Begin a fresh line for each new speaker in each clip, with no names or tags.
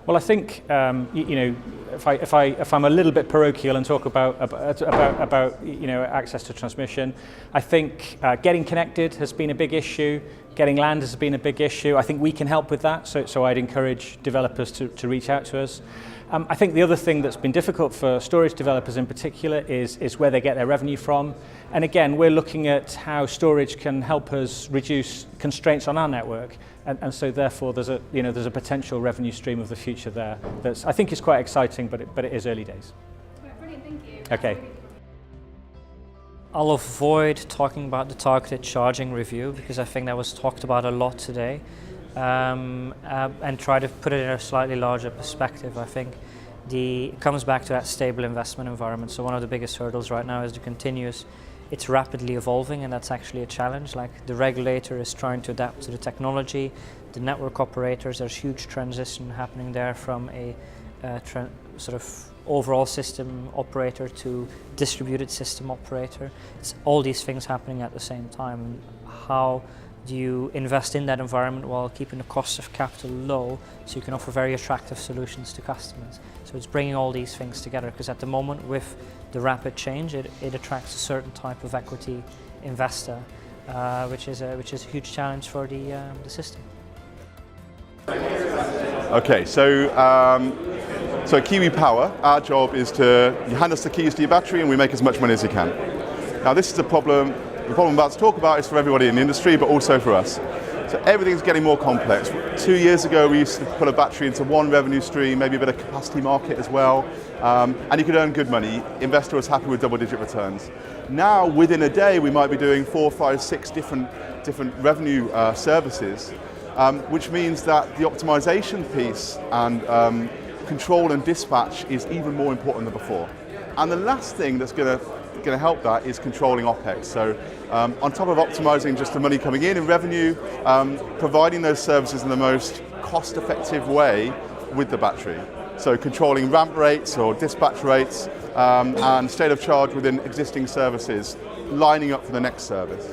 Well, I think if I'm a little bit parochial and talk about access to transmission, I think getting connected has been a big issue. Getting land has been a big issue. I think we can help with that. So I'd encourage developers to reach out to us. I think the other thing that's been difficult for storage developers in particular is where they get their revenue from. And again, we're looking at how storage can help us reduce constraints on our network. And so therefore there's a potential revenue stream of the future there that's I think is quite exciting, but it is early days.
Brilliant, thank you.
Okay.
I'll avoid talking about the targeted charging review because I think that was talked about a lot today, and try to put it in a slightly larger perspective. I think it comes back to that stable investment environment. So one of the biggest hurdles right now is the continuous. It's rapidly evolving, and that's actually a challenge. Like the regulator is trying to adapt to the technology, the network operators, there's huge transition happening there from a sort of overall system operator to distributed system operator. It's all these things happening at the same time. How do you invest in that environment while keeping the cost of capital low so you can offer very attractive solutions to customers? So it's bringing all these things together, because at the moment with the rapid change it attracts a certain type of equity investor, which is a huge challenge for the system.
Okay, so at Kiwi Power, our job is you hand us the keys to your battery and we make as much money as you can. Now this is a problem. The problem I'm about to talk about is for everybody in the industry, but also for us. So everything's getting more complex. 2 years ago, we used to put a battery into one revenue stream, maybe a bit of capacity market as well, and you could earn good money. Investor was happy with double-digit returns. Now, within a day, we might be doing 4, 5, 6 different revenue services, which means that the optimization piece and control and dispatch is even more important than before. And the last thing that's going to help that is controlling OPEX. So on top of optimizing just the money coming in revenue, providing those services in the most cost-effective way with the battery. So controlling ramp rates or dispatch rates and state of charge within existing services, lining up for the next service.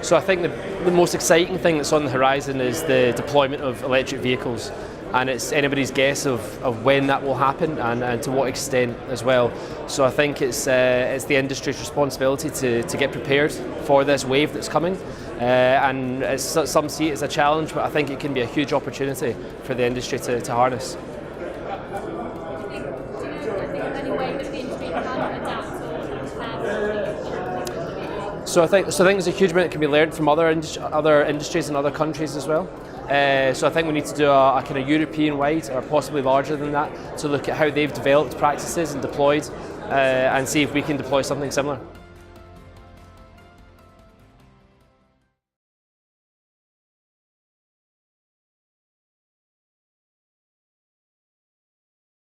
So I think the most exciting thing that's on the horizon is the deployment of electric vehicles. And it's anybody's guess of when that will happen and to what extent as well. So I think it's the industry's responsibility to get prepared for this wave that's coming. And some see it as a challenge, but I think it can be a huge opportunity for the industry to harness. So I think there's a huge amount that can be learned from other industries and other countries as well. So I think we need to do a kind of European-wide, or possibly larger than that, to look at how they've developed practices and deployed, and see if we can deploy something similar.